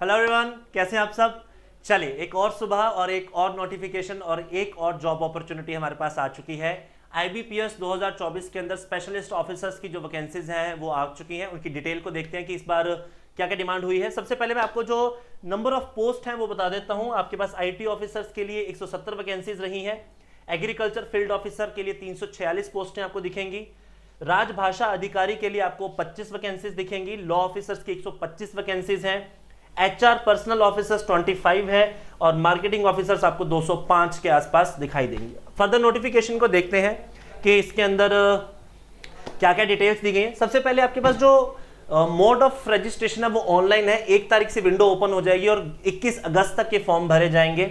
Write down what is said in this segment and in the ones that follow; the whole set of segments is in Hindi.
हेलो एवरीवन, कैसे हैं आप सब। चलिए, एक और सुबह और एक और नोटिफिकेशन और एक और जॉब अपॉर्चुनिटी हमारे पास आ चुकी है। आईबीपीएस 2024 के अंदर स्पेशलिस्ट ऑफिसर्स की जो वैकेंसीज हैं वो आ चुकी हैं। उनकी डिटेल को देखते हैं कि इस बार क्या क्या डिमांड हुई है। सबसे पहले मैं आपको जो नंबर ऑफ पोस्ट हैं वो बता देता हूं। आपके पास आईटी ऑफिसर्स के लिए 170 वैकेंसीज रही हैं। एग्रीकल्चर फील्ड ऑफिसर के लिए 346 पोस्टें आपको दिखेंगी। राजभाषा अधिकारी के लिए आपको 25 वैकेंसीज दिखेंगी। लॉ ऑफिसर्स की 125 वैकेंसीज हैं। एचआर पर्सनल ऑफिसर्स 25 है और मार्केटिंग ऑफिसर्स आपको 205 के आसपास दिखाई देंगे। फर्दर नोटिफिकेशन को देखते हैं कि इसके अंदर क्या क्या डिटेल्स दी गई हैं। सबसे पहले आपके पास जो मोड ऑफ रजिस्ट्रेशन है वो ऑनलाइन है। 1 तारीख से विंडो ओपन हो जाएगी और 21 अगस्त तक के फॉर्म भरे जाएंगे।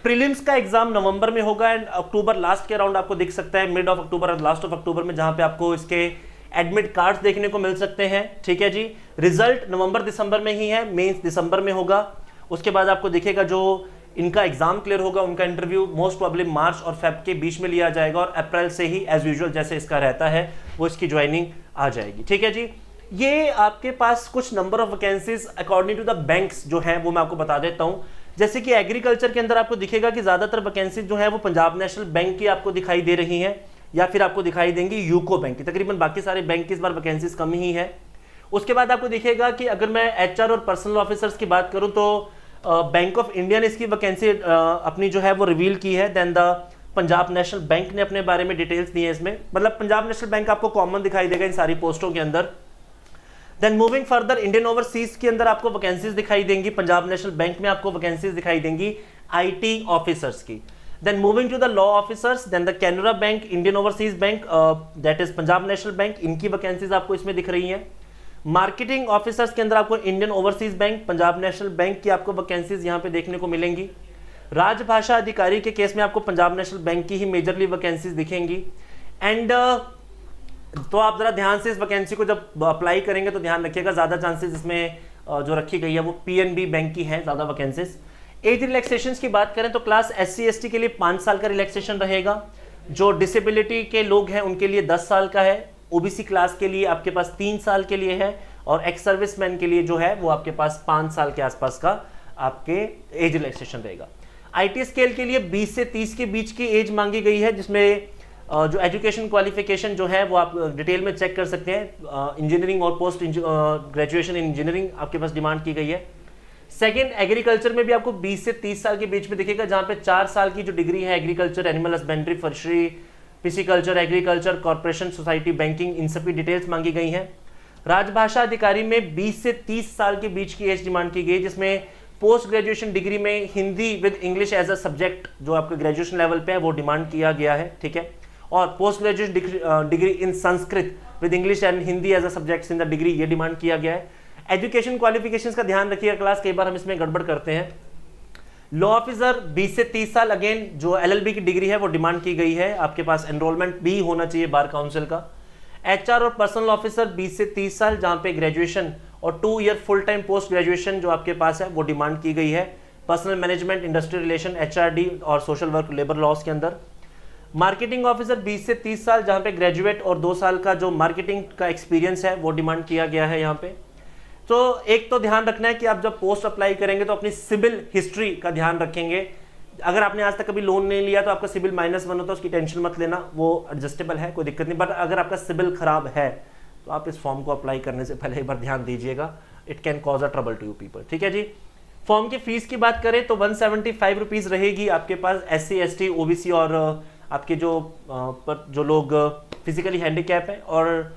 प्रीलिम्स का एग्जाम नवंबर में होगा एंड अक्टूबर लास्ट के अराउंड आपको दिख सकता है, मिड ऑफ अक्टूबर और लास्ट ऑफ अक्टूबर में, जहां पे आपको इसके एडमिट कार्ड्स देखने को मिल सकते हैं। ठीक है जी। रिजल्ट नवंबर दिसंबर में ही है, मेंस दिसंबर में होगा। उसके बाद आपको दिखेगा जो इनका एग्जाम क्लियर होगा उनका इंटरव्यू मोस्ट प्रोबेबली मार्च और फेब के बीच में लिया जाएगा और अप्रैल से ही एज यूजुअल जैसे इसका रहता है वो इसकी ज्वाइनिंग आ जाएगी। ठीक है जी। ये आपके पास कुछ number of vacancies according to the banks जो है वो मैं आपको बता देता हूं। जैसे कि एग्रीकल्चर के अंदर आपको दिखेगा कि ज्यादातर वैकेंसीज जो है वो पंजाब नेशनल बैंक की आपको दिखाई दे रही हैं या फिर आपको दिखाई देंगी यूको बैंक की। तकरीबन बाकी सारे बैंक की इस बार वैकेंसीज कम ही है। उसके बाद आपको दिखेगा कि अगर मैं एचआर और पर्सनल ऑफिसर्स की बात करूं तो बैंक ऑफ इंडिया ने इसकी वैकेंसी अपनी जो है वो रिवील की है। Then the Punjab National Bank ने अपने बारे में डिटेल्स दी है इसमें। मतलब पंजाब नेशनल बैंक आपको कॉमन दिखाई देगा इन सारी पोस्टों के अंदर। Then moving further, Indian Overseas के अंदर आपको वैकेंसीज दिखाई देंगी। पंजाब नेशनल बैंक में आपको वैकेंसीज दिखाई देंगी आईटी ऑफिसर्स की। Then moving to the law officers, then the Canara Bank, Indian Overseas Bank, that is Punjab National bank, इनकी वैकेंसीज आपको इसमें दिख रही हैं। मार्केटिंग ऑफिसर्स के अंदर आपको Indian overseas bank, Punjab National bank की आपको वैकेंसीज यहाँ पे देखने को मिलेंगी। राजभाषा अधिकारी के केस में आपको पंजाब नेशनल बैंक की ही मेजरली वैकेंसीज दिखेंगी। एंड तो आप जरा ध्यान से इस वैकेंसी को जब अप्लाई करेंगे तो ध्यान रखिएगा, ज्यादा चांसेस इसमें जो रखी गई है वो पीएनबी बैंक की है ज्यादा वैकेंसीज। एज रिलैक्सेशन की बात करें तो क्लास एससी एसटी के लिए 5 साल का रिलैक्सेशन रहेगा। जो डिसेबिलिटी के लोग हैं उनके लिए 10 साल का है। ओबीसी क्लास के लिए आपके पास 3 साल के लिए है और एक्स सर्विसमैन के लिए जो है वो आपके पास 5 साल के आसपास का आपके एज रिलैक्सेशन रहेगा। आईटी स्केल के लिए 20 से 30 के बीच की एज मांगी गई है, जिसमें जो एजुकेशन क्वालिफिकेशन जो है वो आप डिटेल में चेक कर सकते हैं। इंजीनियरिंग और पोस्ट ग्रेजुएशन इन इंजीनियरिंग आपके पास डिमांड की गई है। सेकेंड, एग्रीकल्चर में भी आपको 20 से 30 साल के बीच में दिखेगा, जहां पे 4 साल की जो डिग्री है agriculture, animal husbandry, fishery, pisciculture, agriculture, corporation, society, banking, इन सभी डिटेल्स मांगी गई हैं। राजभाषा अधिकारी में 20 से 30 साल के बीच की एज डिमांड की गई, जिसमें पोस्ट ग्रेजुएशन डिग्री में Hindi with English as a subject जो आपके ग्रेजुएशन लेवल पे है वो डिमांड किया गया है। ठीक है। और post graduation degree in Sanskrit with English and Hindi as a subject in the degree, ये डिमांड किया गया है। एजुकेशन क्वालिफिकेशंस का ध्यान रखिएगा क्लास, कई बार हम इसमें गड़बड़ करते हैं। लॉ ऑफिसर 20 से 30 साल, अगेन जो एलएलबी की डिग्री है वो डिमांड की गई है। आपके पास एनरोलमेंट भी होना चाहिए बार काउंसिल का। एचआर और पर्सनल ऑफिसर 20 से 30 साल, जहां पे ग्रेजुएशन और 2 year full time post graduation जो आपके पास है वो डिमांड की गई है। Personal management, industrial relation, HRD और सोशल वर्क लेबर लॉस के अंदर। मार्केटिंग ऑफिसर 20 से 30 साल, जहां पे ग्रेजुएट और 2 साल का जो मार्केटिंग का एक्सपीरियंस है वो डिमांड किया गया है यहाँ पे। तो एक तो ध्यान रखना है कि आप जब पोस्ट अप्लाई करेंगे तो अपनी सिविल हिस्ट्री का ध्यान रखेंगे। अगर आपने आज तक कभी लोन नहीं लिया तो आपका सिविल -1 होता है, उसकी टेंशन मत लेना, वो एडजस्टेबल है, कोई दिक्कत नहीं। बट अगर आपका सिविल खराब है तो आप इस फॉर्म को अप्लाई करने से पहले एक बार ध्यान दीजिएगा, it can cause a trouble to you people. ठीक है जी। फॉर्म की फीस की बात करें तो 175 रुपीज रहेगी आपके पास SC ST OBC और आपके जो लोग फिजिकली हैंडीकैप है, और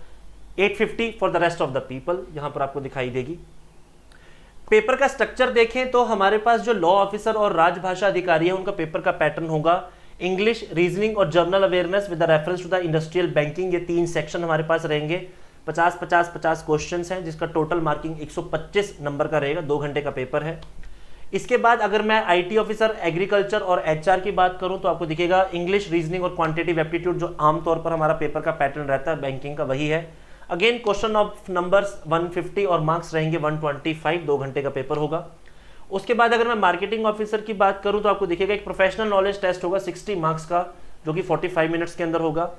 850 for the rest of the people यहां पर आपको दिखाई देगी। पेपर का स्ट्रक्चर देखें तो हमारे पास जो लॉ ऑफिसर और राजभाषा अधिकारी है उनका पेपर का पैटर्न होगा इंग्लिश, रीजनिंग और general awareness with reference to the industrial banking. ये 3 सेक्शन हमारे पास रहेंगे। 50-50-50 क्वेश्चन हैं, जिसका टोटल मार्किंग 125 नंबर का रहेगा। 2 घंटे का पेपर है। इसके बाद अगर मैं आईटी ऑफिसर, एग्रीकल्चर और एचआर की बात करूं तो आपको दिखेगा इंग्लिश, रीजनिंग और क्वांटिटेटिव एप्टीट्यूड, जो आमतौर पर हमारा पेपर का पैटर्न रहता है बैंकिंग का, वही है। अगेन क्वेश्चन ऑफ नंबर्स 150 और मार्क्स रहेंगे 125। 2 घंटे का पेपर होगा। उसके बाद अगर मैं मार्केटिंग ऑफिसर की बात करूं तो आपको दिखेगा एक प्रोफेशनल नॉलेज टेस्ट होगा 60 मार्क्स का, जो कि 45 मिनट्स के अंदर होगा।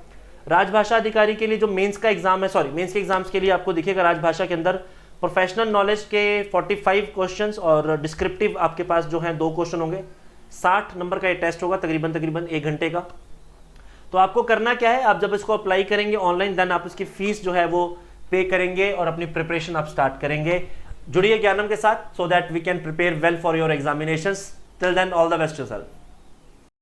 राजभाषा अधिकारी के लिए जो मेंस का एग्जाम है, मेंस के एग्जाम्स के लिए आपको दिखेगा राजभाषा के अंदर प्रोफेशनल नॉलेज के 45 क्वेश्चंस और डिस्क्रिप्टिव आपके पास जो हैं 2 क्वेश्चन होंगे। 60 नंबर का ये टेस्ट होगा, तकरीबन 1 घंटे का। तो आपको करना क्या है, आप जब इसको अप्लाई करेंगे ऑनलाइन, देन आप इसकी फीस जो है वो पे करेंगे और अपनी प्रिपरेशन आप स्टार्ट करेंगे। जुड़िए ज्ञानम के साथ, so that we can prepare well for your examinations. Till then, all the best yourself.